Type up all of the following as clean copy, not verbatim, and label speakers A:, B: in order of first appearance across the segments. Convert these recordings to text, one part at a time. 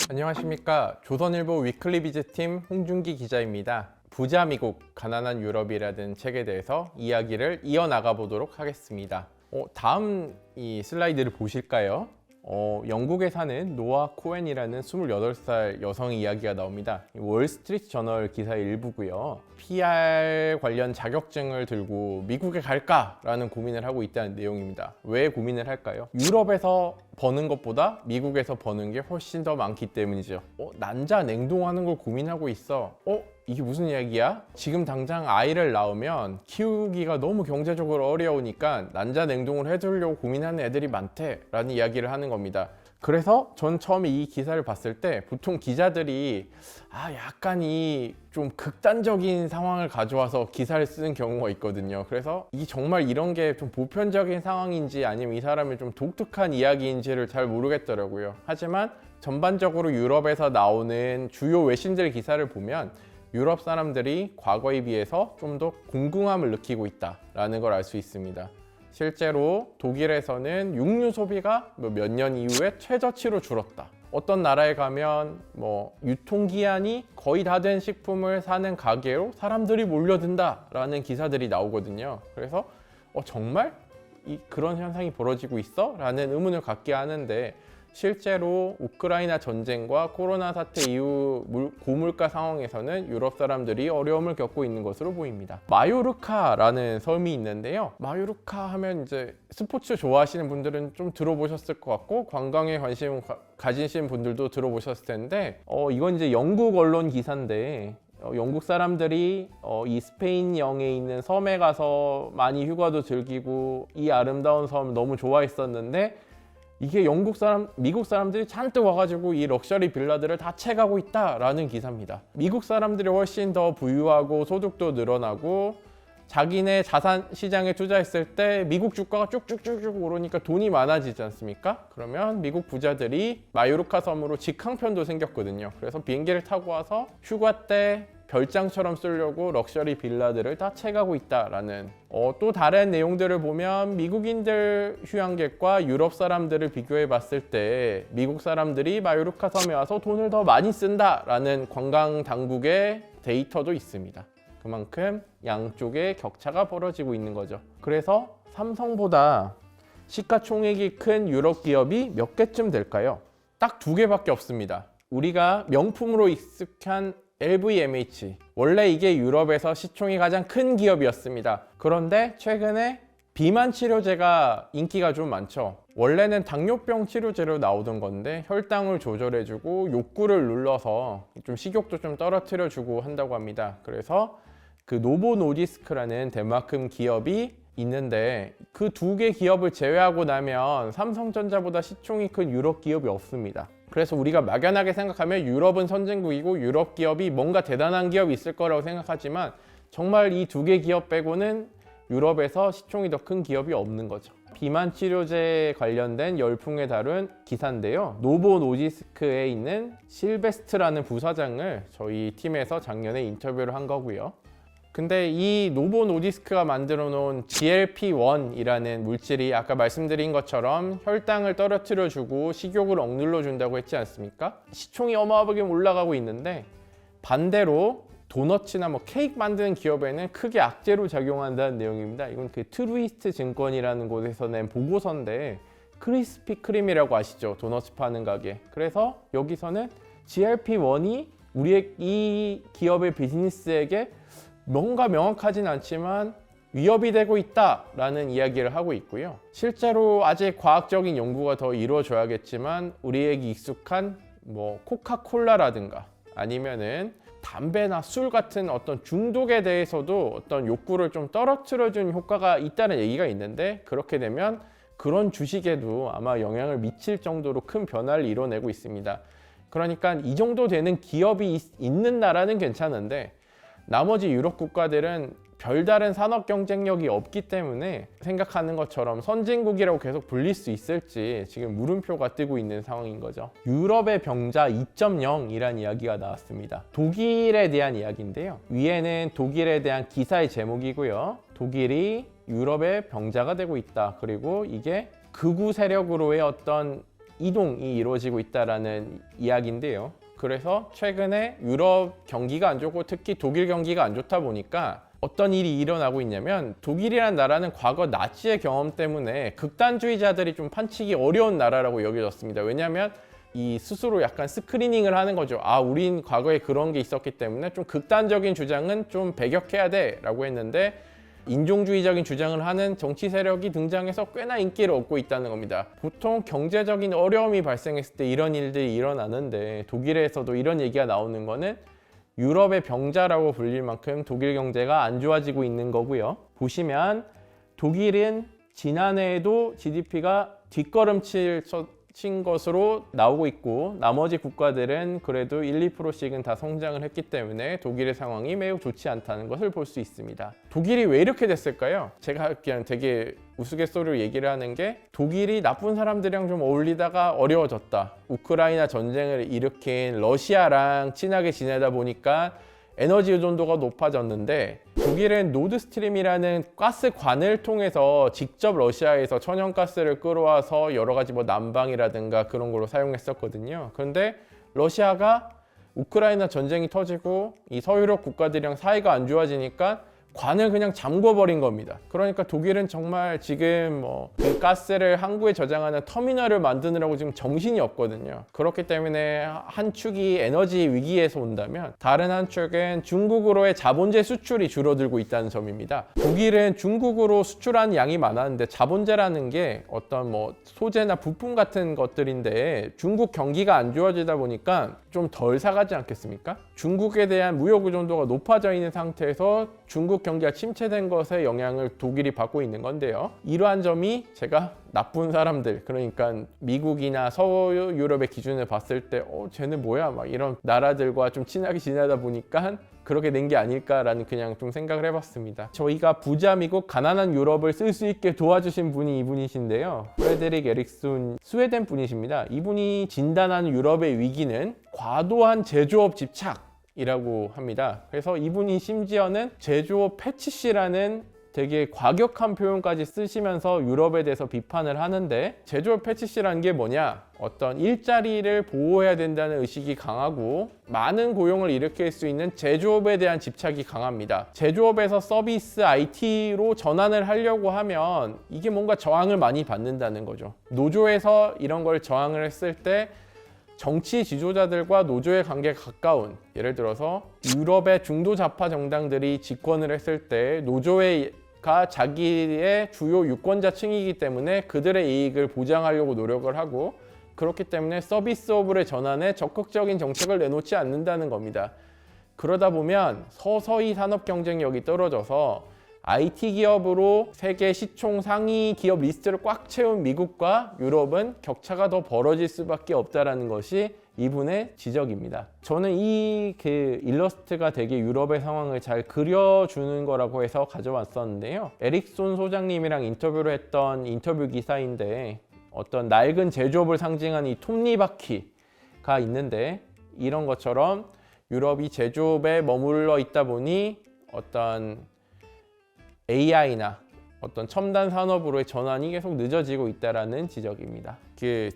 A: 안녕하십니까. 조선일보 위클리 비즈팀 홍준기 기자입니다. 부자 미국, 가난한 유럽이라는 책에 대해서 이야기를 이어나가 보도록 하겠습니다. 다음 이 슬라이드를 보실까요? 영국에 사는 노아 코엔이라는 28살 여성의 이야기가 나옵니다. 월스트리트 저널 기사의 일부고요. PR 관련 자격증을 들고 미국에 갈까라는 고민을 하고 있다는 내용입니다. 왜 고민을 할까요? 유럽에서 버는 것보다 미국에서 버는 게 훨씬 더 많기 때문이죠. 난자 냉동하는 걸 고민하고 있어. 이게 무슨 이야기야? 지금 당장 아이를 낳으면 키우기가 너무 경제적으로 어려우니까 난자 냉동을 해두려고 고민하는 애들이 많대 라는 이야기를 하는 겁니다. 그래서 전 처음에 이 기사를 봤을 때 보통 기자들이 약간 이 좀 극단적인 상황을 가져와서 기사를 쓰는 경우가 있거든요. 그래서 이 정말 이런 게 좀 보편적인 상황인지 아니면 이 사람의 좀 독특한 이야기인지를 잘 모르겠더라고요. 하지만 전반적으로 유럽에서 나오는 주요 외신들 기사를 보면 유럽 사람들이 과거에 비해서 좀 더 공공함을 느끼고 있다라는 걸 알 수 있습니다. 실제로 독일에서는 육류 소비가 몇 년 이후에 최저치로 줄었다. 어떤 나라에 가면 유통기한이 거의 다 된 식품을 사는 가게로 사람들이 몰려든다라는 기사들이 나오거든요. 그래서 정말 그런 현상이 벌어지고 있어? 라는 의문을 갖게 하는데 실제로 우크라이나 전쟁과 코로나 사태 이후 고물가 상황에서는 유럽 사람들이 어려움을 겪고 있는 것으로 보입니다. 마요르카라는 섬이 있는데요. 마요르카 하면 이제 스포츠 좋아하시는 분들은 좀 들어보셨을 것 같고 관광에 관심 가지신 분들도 들어보셨을 텐데 이건 이제 영국 언론 기사인데 영국 사람들이 이 스페인 영에 있는 섬에 가서 많이 휴가도 즐기고 이 아름다운 섬 너무 좋아했었는데 이게 미국 사람들이 잔뜩 와가지고 이 럭셔리 빌라들을 다 채가고 있다라는 기사입니다. 미국 사람들이 훨씬 더 부유하고 소득도 늘어나고 자기네 자산 시장에 투자했을 때 미국 주가가 쭉쭉쭉쭉 오르니까 돈이 많아지지 않습니까? 그러면 미국 부자들이 마요르카 섬으로 직항편도 생겼거든요. 그래서 비행기를 타고 와서 휴가 때 별장처럼 쓰려고 럭셔리 빌라들을 다 채가고 있다라는 또 다른 내용들을 보면 미국인들 휴양객과 유럽 사람들을 비교해 봤을 때 미국 사람들이 마요르카 섬에 와서 돈을 더 많이 쓴다라는 관광 당국의 데이터도 있습니다. 그만큼 양쪽의 격차가 벌어지고 있는 거죠. 그래서 삼성보다 시가총액이 큰 유럽 기업이 몇 개쯤 될까요? 딱 2개밖에 없습니다. 우리가 명품으로 익숙한 LVMH, 원래 이게 유럽에서 시총이 가장 큰 기업이었습니다. 그런데 최근에 비만 치료제가 인기가 좀 많죠. 원래는 당뇨병 치료제로 나오던 건데 혈당을 조절해주고 욕구를 눌러서 좀 식욕도 좀 떨어뜨려주고 한다고 합니다. 그래서 그 노보 노디스크라는 덴마크 기업이 있는데 그 2개 기업을 제외하고 나면 삼성전자보다 시총이 큰 유럽 기업이 없습니다. 그래서 우리가 막연하게 생각하면 유럽은 선진국이고 유럽 기업이 뭔가 대단한 기업이 있을 거라고 생각하지만 정말 이 2개 기업 빼고는 유럽에서 시총이 더 큰 기업이 없는 거죠. 비만 치료제 관련된 열풍에 다룬 기사인데요. 노보 노디스크에 있는 실베스트라는 부사장을 저희 팀에서 작년에 인터뷰를 한 거고요. 근데 이 노보 노디스크가 만들어 놓은 GLP-1이라는 물질이 아까 말씀드린 것처럼 혈당을 떨어뜨려 주고 식욕을 억눌러 준다고 했지 않습니까? 시총이 어마어마하게 올라가고 있는데 반대로 도너츠나 케이크 만드는 기업에는 크게 악재로 작용한다는 내용입니다. 이건 그 트루이스트 증권이라는 곳에서 낸 보고서인데 크리스피 크림이라고 아시죠? 도너츠 파는 가게. 그래서 여기서는 GLP-1이 우리의 이 기업의 비즈니스에게 뭔가 명확하진 않지만 위협이 되고 있다라는 이야기를 하고 있고요. 실제로 아직 과학적인 연구가 더 이루어져야겠지만 우리에게 익숙한 코카콜라라든가 아니면은 담배나 술 같은 어떤 중독에 대해서도 어떤 욕구를 좀 떨어뜨려주는 효과가 있다는 얘기가 있는데 그렇게 되면 그런 주식에도 아마 영향을 미칠 정도로 큰 변화를 이뤄내고 있습니다. 그러니까 이 정도 되는 기업이 있는 나라는 괜찮은데 나머지 유럽 국가들은 별다른 산업 경쟁력이 없기 때문에 생각하는 것처럼 선진국이라고 계속 불릴 수 있을지 지금 물음표가 뜨고 있는 상황인 거죠. 유럽의 병자 2.0이라는 이야기가 나왔습니다. 독일에 대한 이야기인데요. 위에는 독일에 대한 기사의 제목이고요. 독일이 유럽의 병자가 되고 있다. 그리고 이게 극우 세력으로의 어떤 이동이 이루어지고 있다라는 이야기인데요. 그래서 최근에 유럽 경기가 안 좋고 특히 독일 경기가 안 좋다 보니까 어떤 일이 일어나고 있냐면, 독일이라는 나라는 과거 나치의 경험 때문에 극단주의자들이 좀 판치기 어려운 나라라고 여겨졌습니다. 왜냐하면 이 스스로 약간 스크리닝을 하는 거죠. 아, 우린 과거에 그런 게 있었기 때문에 좀 극단적인 주장은 좀 배격해야 돼 라고 했는데, 인종주의적인 주장을 하는 정치 세력이 등장해서 꽤나 인기를 얻고 있다는 겁니다. 보통 경제적인 어려움이 발생했을 때 이런 일들이 일어나는데, 독일에서도 이런 얘기가 나오는 거는 유럽의 병자라고 불릴 만큼 독일 경제가 안 좋아지고 있는 거고요. 보시면 독일은 지난해에도 GDP가 뒷걸음칠 친 것으로 나오고 있고, 나머지 국가들은 그래도 1~2%씩은 다 성장을 했기 때문에 독일의 상황이 매우 좋지 않다는 것을 볼 수 있습니다. 독일이 왜 이렇게 됐을까요? 제가 그냥 되게 우스갯소리로 얘기를 하는 게, 독일이 나쁜 사람들이랑 좀 어울리다가 어려워졌다. 우크라이나 전쟁을 일으킨 러시아랑 친하게 지내다 보니까 에너지 의존도가 높아졌는데, 독일은 노드스트림이라는 가스관을 통해서 직접 러시아에서 천연가스를 끌어와서 여러 가지 뭐 난방이라든가 그런 걸로 사용했었거든요. 그런데 러시아가 우크라이나 전쟁이 터지고 이 서유럽 국가들이랑 사이가 안 좋아지니까 관을 그냥 잠궈버린 겁니다. 그러니까 독일은 정말 지금 그 가스를 항구에 저장하는 터미널을 만드느라고 지금 정신이 없거든요. 그렇기 때문에 한 축이 에너지 위기에서 온다면 다른 한 축은 중국으로의 자본재 수출이 줄어들고 있다는 점입니다. 독일은 중국으로 수출하는 양이 많았는데, 자본재라는 게 어떤 소재나 부품 같은 것들인데, 중국 경기가 안 좋아지다 보니까 좀 덜 사가지 않겠습니까? 중국에 대한 무역 의존도가 높아져 있는 상태에서 중국 경기가 침체된 것에 영향을 독일이 받고 있는 건데요. 이러한 점이 제가 나쁜 사람들, 그러니까 미국이나 서유럽의 기준을 봤을 때 쟤는 뭐야? 막 이런 나라들과 좀 친하게 지내다 보니까 그렇게 된 게 아닐까라는 그냥 좀 생각을 해봤습니다. 저희가 부자 미국, 가난한 유럽을 쓸 수 있게 도와주신 분이 이분이신데요. 프레데릭 에릭슨, 스웨덴 분이십니다. 이분이 진단한 유럽의 위기는 과도한 제조업 집착이라고 합니다. 그래서 이분이 심지어는 제조업 패치시라는 되게 과격한 표현까지 쓰시면서 유럽에 대해서 비판을 하는데, 제조업 패치시라는 게 뭐냐? 어떤 일자리를 보호해야 된다는 의식이 강하고 많은 고용을 일으킬 수 있는 제조업에 대한 집착이 강합니다. 제조업에서 서비스 IT로 전환을 하려고 하면 이게 뭔가 저항을 많이 받는다는 거죠. 노조에서 이런 걸 저항을 했을 때 정치 지도자들과 노조의 관계가 가까운, 예를 들어서 유럽의 중도 좌파 정당들이 집권을 했을 때 노조가 자기의 주요 유권자층이기 때문에 그들의 이익을 보장하려고 노력을 하고, 그렇기 때문에 서비스업의 전환에 적극적인 정책을 내놓지 않는다는 겁니다. 그러다 보면 서서히 산업 경쟁력이 떨어져서 IT 기업으로 세계 시총 상위 기업 리스트를 꽉 채운 미국과 유럽은 격차가 더 벌어질 수밖에 없다는 것이 이분의 지적입니다. 저는 이 일러스트가 되게 유럽의 상황을 잘 그려주는 거라고 해서 가져왔었는데요. 에릭손 소장님이랑 인터뷰를 했던 인터뷰 기사인데, 어떤 낡은 제조업을 상징하는 이 톱니바퀴가 있는데, 이런 것처럼 유럽이 제조업에 머물러 있다 보니 어떤 AI나 어떤 첨단 산업으로의 전환이 계속 늦어지고 있다는 지적입니다.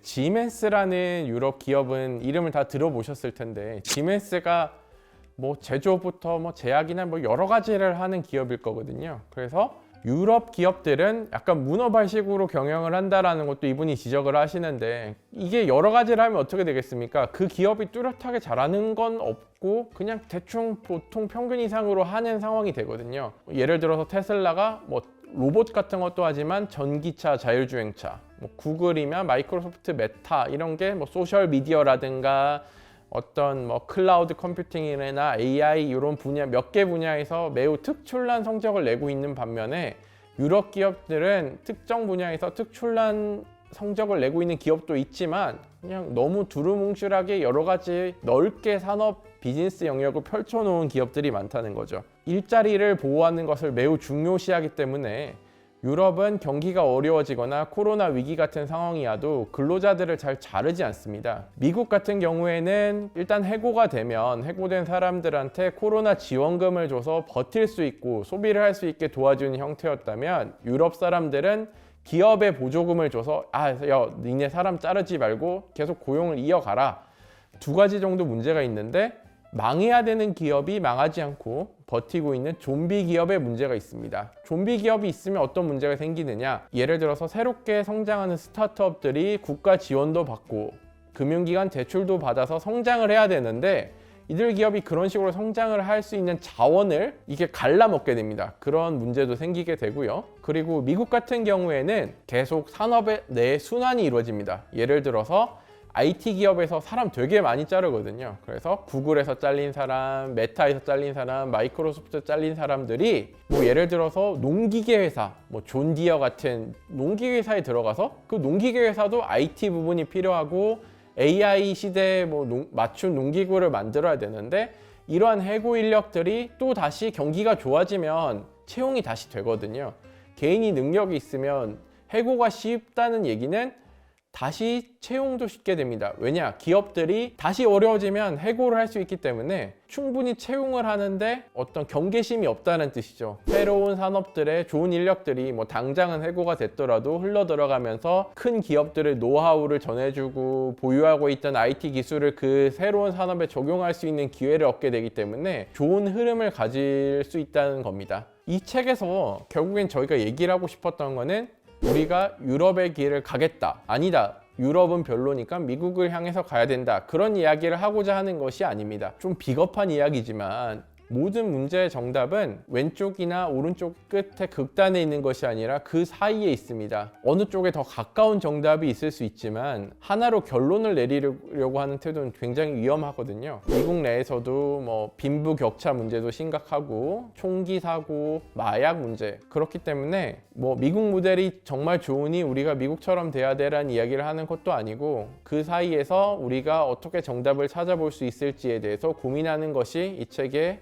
A: 지멘스라는 유럽 기업은 이름을 다 들어보셨을 텐데, 지멘스가 제조업부터 제약이나 여러 가지를 하는 기업일 거거든요. 그래서 유럽 기업들은 약간 문어발식으로 경영을 한다라는 것도 이분이 지적을 하시는데, 이게 여러 가지를 하면 어떻게 되겠습니까? 그 기업이 뚜렷하게 잘하는 건 없고 그냥 대충 보통 평균 이상으로 하는 상황이 되거든요. 예를 들어서 테슬라가 로봇 같은 것도 하지만 전기차, 자율주행차, 구글이면 마이크로소프트 메타, 이런 게 소셜 미디어라든가 어떤 클라우드 컴퓨팅이나 AI 이런 분야 몇 개 분야에서 매우 특출난 성적을 내고 있는 반면에, 유럽 기업들은 특정 분야에서 특출난 성적을 내고 있는 기업도 있지만 그냥 너무 두루뭉실하게 여러 가지 넓게 산업 비즈니스 영역을 펼쳐놓은 기업들이 많다는 거죠. 일자리를 보호하는 것을 매우 중요시하기 때문에 유럽은 경기가 어려워지거나 코로나 위기 같은 상황이 와도 근로자들을 잘 자르지 않습니다. 미국 같은 경우에는 일단 해고가 되면 해고된 사람들한테 코로나 지원금을 줘서 버틸 수 있고 소비를 할 수 있게 도와주는 형태였다면, 유럽 사람들은 기업에 보조금을 줘서 야, 니네 사람 자르지 말고 계속 고용을 이어가라. 두 가지 정도 문제가 있는데 망해야 되는 기업이 망하지 않고 버티고 있는 좀비 기업의 문제가 있습니다. 좀비 기업이 있으면 어떤 문제가 생기느냐? 예를 들어서 새롭게 성장하는 스타트업들이 국가 지원도 받고 금융기관 대출도 받아서 성장을 해야 되는데 이들 기업이 그런 식으로 성장을 할 수 있는 자원을 이게 갈라먹게 됩니다. 그런 문제도 생기게 되고요. 그리고 미국 같은 경우에는 계속 산업의 내 순환이 이루어집니다. 예를 들어서 IT 기업에서 사람 되게 많이 자르거든요. 그래서 구글에서 잘린 사람, 메타에서 잘린 사람, 마이크로소프트 잘린 사람들이 뭐 예를 들어서 농기계 회사, 뭐 존디어 같은 농기계 회사에 들어가서 그 농기계 회사도 IT 부분이 필요하고 AI 시대에 뭐 맞춘 농기구를 만들어야 되는데 이러한 해고 인력들이 또 다시 경기가 좋아지면 채용이 다시 되거든요. 개인이 능력이 있으면 해고가 쉽다는 얘기는 다시 채용도 쉽게 됩니다. 왜냐? 기업들이 다시 어려워지면 해고를 할 수 있기 때문에 충분히 채용을 하는데 어떤 경계심이 없다는 뜻이죠. 새로운 산업들의 좋은 인력들이 뭐 당장은 해고가 됐더라도 흘러 들어가면서 큰 기업들의 노하우를 전해주고 보유하고 있던 IT 기술을 그 새로운 산업에 적용할 수 있는 기회를 얻게 되기 때문에 좋은 흐름을 가질 수 있다는 겁니다. 이 책에서 결국엔 저희가 얘기를 하고 싶었던 거는 우리가 유럽의 길을 가겠다. 아니다. 유럽은 별로니까 미국을 향해서 가야 된다. 그런 이야기를 하고자 하는 것이 아닙니다. 좀 비겁한 이야기지만 모든 문제의 정답은 왼쪽이나 오른쪽 끝에 극단에 있는 것이 아니라 그 사이에 있습니다. 어느 쪽에 더 가까운 정답이 있을 수 있지만 하나로 결론을 내리려고 하는 태도는 굉장히 위험하거든요. 미국 내에서도 뭐 빈부격차 문제도 심각하고 총기 사고, 마약 문제 그렇기 때문에 뭐 미국 모델이 정말 좋으니 우리가 미국처럼 돼야 되라는 이야기를 하는 것도 아니고 그 사이에서 우리가 어떻게 정답을 찾아볼 수 있을지에 대해서 고민하는 것이 이 책의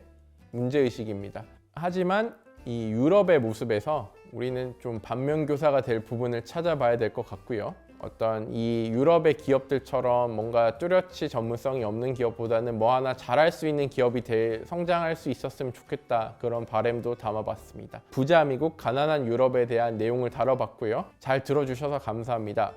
A: 문제의식입니다. 하지만 이 유럽의 모습에서 우리는 좀 반면교사가 될 부분을 찾아봐야 될 것 같고요. 어떤 이 유럽의 기업들처럼 뭔가 뚜렷이 전문성이 없는 기업보다는 뭐 하나 잘할 수 있는 기업이 성장할 수 있었으면 좋겠다. 그런 바람도 담아봤습니다. 부자 미국, 가난한 유럽에 대한 내용을 다뤄봤고요. 잘 들어주셔서 감사합니다.